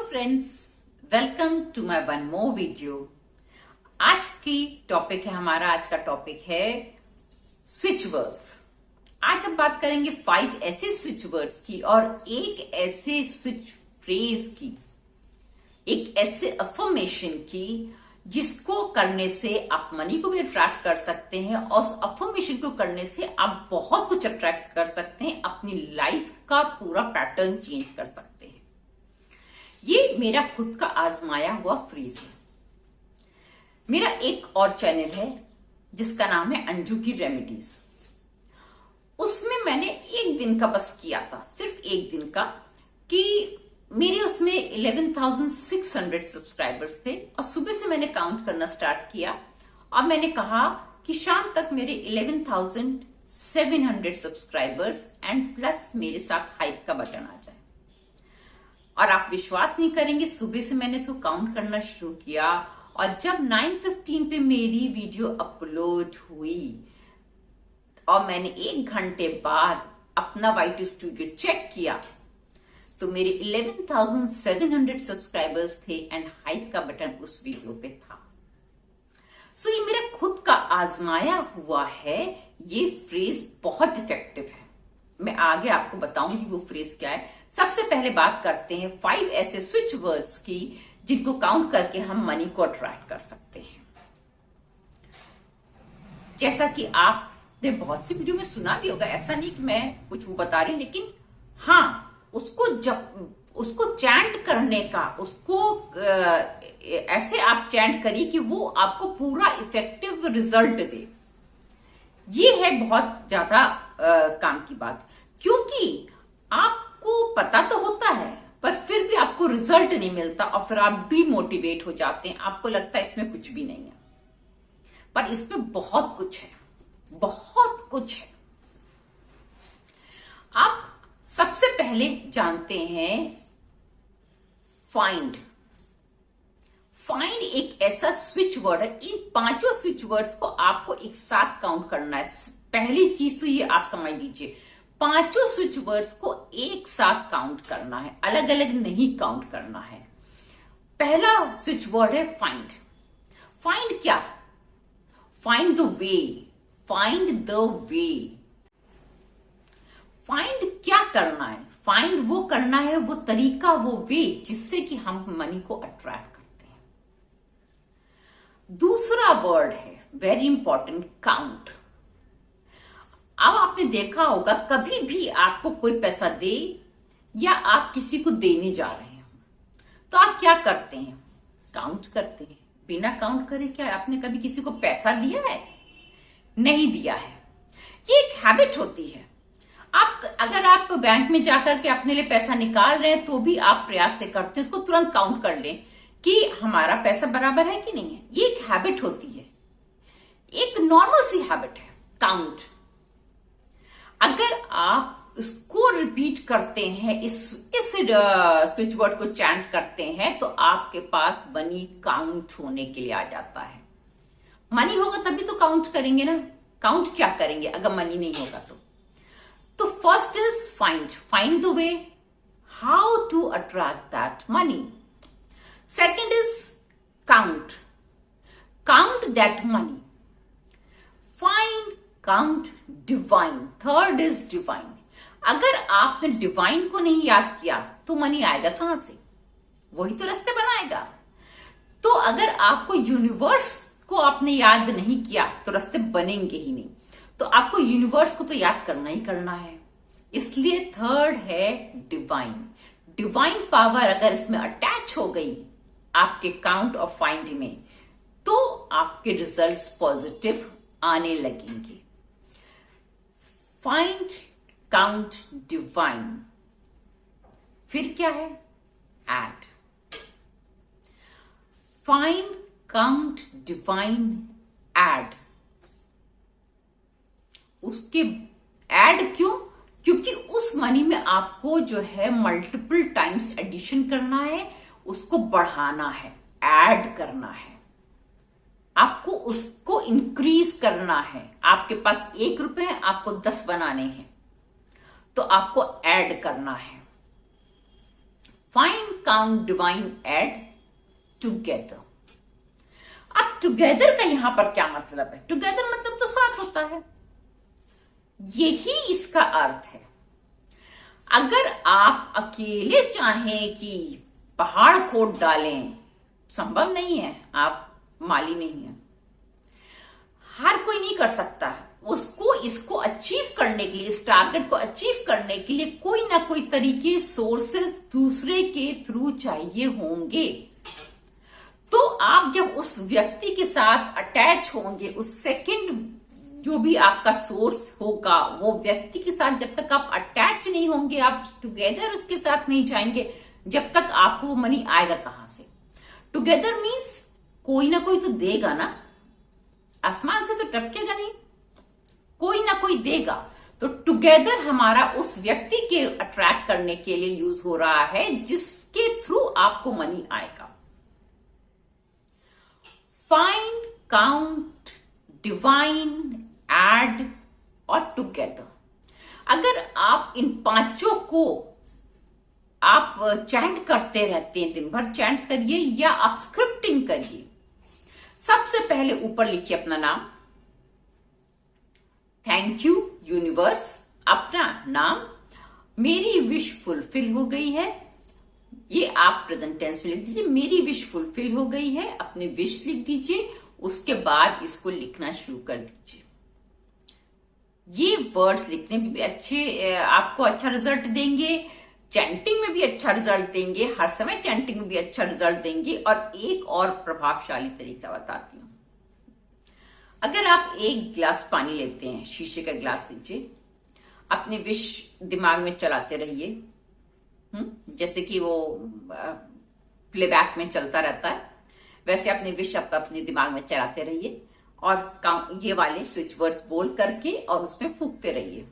Friends, welcome to my one more video. आज की topic है आज का टॉपिक है स्विच वर्ड्स। आज हम बात करेंगे 5 ऐसे स्विच वर्ड्स की और एक ऐसे स्विच फ्रेज की, एक ऐसे अफर्मेशन की जिसको करने से आप मनी को भी अट्रैक्ट कर सकते हैं और उस अफर्मेशन को करने से आप बहुत कुछ अट्रैक्ट कर सकते हैं, अपनी लाइफ का पूरा पैटर्न चेंज कर सकते हैं। ये मेरा खुद का आजमाया हुआ फ्रेज है। मेरा एक और चैनल है जिसका नाम है अंजू की रेमेडीज। उसमें मैंने एक दिन का बस किया था, सिर्फ एक दिन का, कि मेरे उसमें 11,600 सब्सक्राइबर्स थे और सुबह से मैंने काउंट करना स्टार्ट किया और मैंने कहा कि शाम तक मेरे 11,700 सब्सक्राइबर्स एंड प्लस मेरे साथ हाइप का बटन आ जाए। और आप विश्वास नहीं करेंगे, सुबह से मैंने इसको काउंट करना शुरू किया और जब 9:15 पे मेरी वीडियो अपलोड हुई और मैंने 1 घंटे बाद अपना YT स्टूडियो चेक किया तो मेरे 11,700 सब्सक्राइबर्स थे एंड हाइप का बटन उस वीडियो पे था। सो ये मेरा खुद का आजमाया हुआ है। ये फ्रेज बहुत इफेक्टिव है। मैं आगे आपको बताऊंगी वो फ्रेज क्या है। सबसे पहले बात करते हैं 5 ऐसे स्विच वर्ड्स की जिनको काउंट करके हम मनी को अट्रैक्ट कर सकते हैं। जैसा कि आपने बहुत सी वीडियो में सुना भी होगा, ऐसा नहीं कि मैं कुछ वो बता रही, लेकिन हाँ, उसको चैंट करने का, उसको ऐसे आप चैंट करिए कि वो आपको पूरा इफेक्टिव रिजल्ट दे। ये है बहुत ज्यादा काम की बात, क्योंकि आपको पता तो होता है पर फिर भी आपको रिजल्ट नहीं मिलता और फिर आप डीमोटिवेट हो जाते हैं। आपको लगता है इसमें कुछ भी नहीं है, पर इसमें बहुत कुछ है, बहुत कुछ है। आप सबसे पहले जानते हैं फाइंड। फाइंड एक ऐसा स्विच वर्ड है। इन 5 स्विच वर्ड्स को आपको एक साथ काउंट करना है। पहली चीज तो ये आप समझ लीजिए, 5 स्विच वर्ड्स को एक साथ काउंट करना है, अलग अलग नहीं काउंट करना है। पहला स्विच वर्ड है फाइंड। फाइंड क्या? Find the way. Find the way. Find क्या करना है? फाइंड वो करना है, वो तरीका, वो वे जिससे कि हम मनी को अट्रैक्ट करते हैं। दूसरा वर्ड है वेरी इंपॉर्टेंट, काउंट। अब आपने देखा होगा, कभी भी आपको कोई पैसा दे या आप किसी को देने जा रहे हैं तो आप क्या करते हैं? काउंट करते हैं। बिना काउंट करे क्या आपने कभी किसी को पैसा दिया है? नहीं दिया है। ये एक हैबिट होती है। अगर आप बैंक में जाकर के अपने लिए पैसा निकाल रहे हैं तो भी आप प्रयास से करते हैं उसको तुरंत काउंट कर लें कि हमारा पैसा बराबर है कि नहीं है। ये एक हैबिट होती है, एक नॉर्मल सी हैबिट है काउंट। अगर आप इसको रिपीट करते हैं, इस स्विच वर्ड को चैंट करते हैं तो आपके पास मनी काउंट होने के लिए आ जाता है। मनी होगा तभी तो काउंट करेंगे ना। काउंट क्या करेंगे अगर मनी नहीं होगा तो first is find. Find the way how to attract that money. Second is count. Count that money. Find, count, divine. Third is divine. अगर आपने डिवाइन को नहीं याद किया तो मनी आएगा कहां से? वही तो रास्ते बनाएगा। तो अगर आपको यूनिवर्स को आपने याद नहीं किया तो रास्ते बनेंगे ही नहीं। तो आपको यूनिवर्स को तो याद करना ही करना है। इसलिए थर्ड है डिवाइन। डिवाइन पावर अगर इसमें अटैच हो गई आपके काउंट और फाइंड में तो आपके रिजल्ट्स पॉजिटिव आने लगेंगे। Find, count, divine. फिर क्या है? Add. Find, count, divine, add. उसके ऐड क्यों? क्योंकि उस मनी में आपको जो है मल्टीपल टाइम्स एडिशन करना है, उसको बढ़ाना है, ऐड करना है, आपको उसको इंक्रीज करना है। आपके पास 1 रुपए है, आपको 10 बनाने हैं तो आपको ऐड करना है। Find, count divine add together. अब टुगेदर का यहां पर क्या मतलब है? टुगेदर मतलब तो साथ होता है, यही इसका अर्थ है। अगर आप अकेले चाहें कि पहाड़ खोद डालें, संभव नहीं है, आप माली नहीं है, हर कोई नहीं कर सकता है। उसको इसको अचीव करने के लिए, इस टारगेट को अचीव करने के लिए कोई ना कोई तरीके, सोर्सेस दूसरे के थ्रू चाहिए होंगे। तो आप जब उस व्यक्ति के साथ अटैच होंगे, उस सेकंड जो भी आपका सोर्स होगा, वो व्यक्ति के साथ जब तक आप अटैच नहीं होंगे, आप टुगेदर उसके साथ नहीं जाएंगे, जब तक आपको वो मनी आएगा कहां से? टुगेदर मीन्स कोई ना कोई तो देगा ना, आसमान से तो टपकेगा नहीं, कोई ना कोई देगा। तो टुगेदर हमारा उस व्यक्ति के अट्रैक्ट करने के लिए यूज हो रहा है जिसके थ्रू आपको मनी आएगा। फाइंड, काउंट, डिवाइन, एड और टुगेदर। अगर आप इन पांचों को आप चैंट करते रहते हैं, दिन भर चैंट करिए या आप स्क्रिप्टिंग करिए। सबसे पहले ऊपर लिखिए अपना नाम, थैंक यू यूनिवर्स, अपना नाम, मेरी विश फुलफिल हो गई है, ये आप प्रेजेंट टेंस में लिख दीजिए, मेरी विश फुलफिल हो गई है, अपनी विश लिख दीजिए। उसके बाद इसको लिखना शुरू कर दीजिए। ये वर्ड्स लिखने में भी अच्छे, आपको अच्छा रिजल्ट देंगे, चैंटिंग में भी अच्छा रिजल्ट देंगे, हर समय चैंटिंग में भी अच्छा रिजल्ट देंगे। और एक और प्रभावशाली तरीका बताती हूं। अगर आप एक गिलास पानी लेते हैं, शीशे का गिलास लीजिए, अपनी विश दिमाग में चलाते रहिए, जैसे कि वो प्लेबैक में चलता रहता है, वैसे अपनी विश अपने दिमाग में चलाते रहिए और ये वाले स्विच वर्ड्स बोल करके और उसमें फूंकते रहिए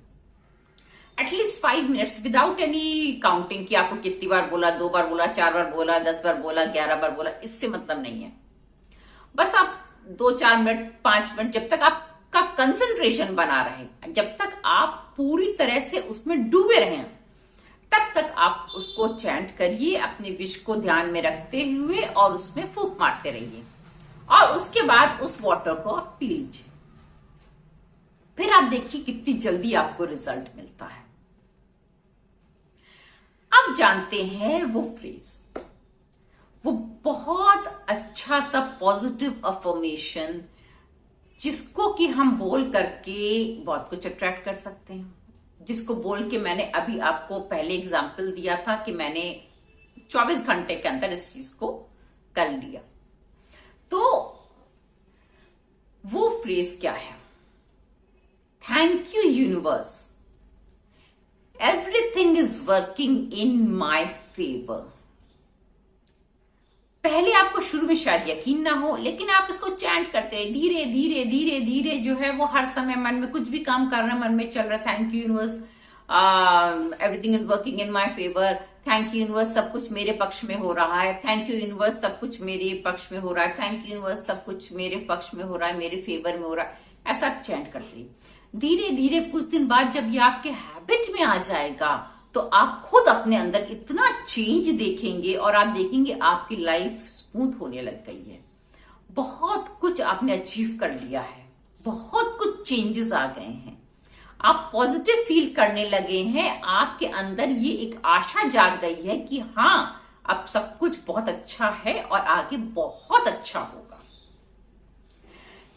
at least 5 minutes without any counting कि आपको कितनी बार बोला, 2 बार बोला, 4 बार बोला, 10 बार बोला, 11 बार बोला, इससे मतलब नहीं है। बस आप 2-4 मिनट, 5 मिनट, जब तक आपका कंसंट्रेशन बना रहे, जब तक आप पूरी तरह से उसमें डूबे रहें, तब तक आप उसको चैंट करिए, अपनी विश को ध्यान में रखते हुए और उसमें फूंक मारते रहिए। और उसके बाद उस वाटर को आप पी लीजिए। फिर आप देखिए कितनी जल्दी आपको रिजल्ट मिलता है। अब जानते हैं वो फ्रेज, वो बहुत अच्छा सा पॉजिटिव अफर्मेशन जिसको कि हम बोल करके बहुत कुछ अट्रैक्ट कर सकते हैं, जिसको बोल के मैंने अभी आपको पहले एग्जाम्पल दिया था कि मैंने 24 घंटे के अंदर इस चीज को कर लिया। तो वो फ्रेज क्या है? Thank you universe, everything is working in my favour. पहले आपको शुरू में शायद यकीन ना हो, लेकिन आप इसको चैंट करते रहे, धीरे धीरे धीरे धीरे जो है वो हर समय मन में कुछ भी काम करना मन में चल रहा है। Thank you universe, everything is working in my favour. Thank you universe, सब कुछ मेरे पक्ष में हो रहा है। थैंक यू यूनिवर्स, सब कुछ मेरे पक्ष में हो रहा है। थैंक यू यूनिवर्स, सब कुछ मेरे पक्ष में हो रहा है, मेरे फेवर में हो रहा है। ऐसा आप चैंट करते रहिए। धीरे धीरे कुछ दिन बाद जब ये आपके हैबिट में आ जाएगा तो आप खुद अपने अंदर इतना चेंज देखेंगे और आप देखेंगे आपकी लाइफ स्मूथ होने लग गई है। बहुत कुछ आपने अचीव कर लिया है, बहुत कुछ चेंजेस आ गए हैं, आप पॉजिटिव फील करने लगे हैं। आपके अंदर ये एक आशा जाग गई है कि हाँ, अब सब कुछ बहुत अच्छा है और आगे बहुत अच्छा होगा।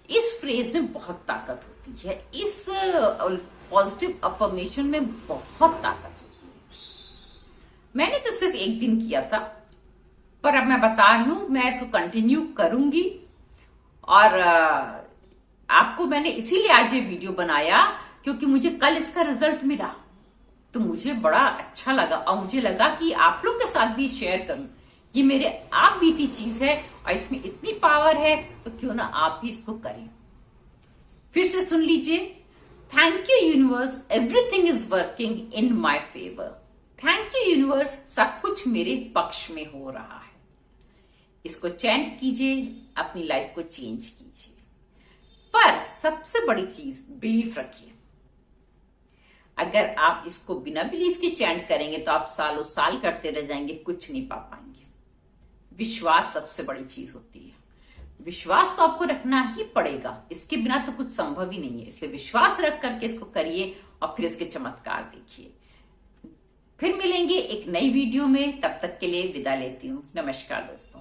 इस फ्रेज में बहुत ताकत होती है, इस पॉजिटिव अफर्मेशन में बहुत ताकत होती है। मैंने तो सिर्फ एक दिन किया था, पर अब मैं बता रही हूं, मैं इसको कंटिन्यू करूंगी। और आपको मैंने इसीलिए आज ये वीडियो बनाया क्योंकि मुझे कल इसका रिजल्ट मिला, तो मुझे बड़ा अच्छा लगा और मुझे लगा कि आप लोग के साथ भी शेयर करूं। ये मेरे आप बीती चीज है और इसमें इतनी पावर है, तो क्यों ना आप भी इसको करें। फिर से सुन लीजिए, thank you universe, everything is working in my favour. Thank you universe, सब कुछ मेरे पक्ष में हो रहा है। इसको चैंट कीजिए, अपनी लाइफ को चेंज कीजिए। पर सबसे बड़ी चीज, बिलीफ रखिए। अगर आप इसको बिना बिलीफ के चैंट करेंगे तो आप सालों साल करते रह जाएंगे, कुछ नहीं पा पाएंगे। विश्वास सबसे बड़ी चीज होती है। विश्वास तो आपको रखना ही पड़ेगा, इसके बिना तो कुछ संभव ही नहीं है। इसलिए विश्वास रख करके इसको करिए और फिर इसके चमत्कार देखिए। फिर मिलेंगे एक नई वीडियो में, तब तक के लिए विदा लेती हूं। नमस्कार दोस्तों।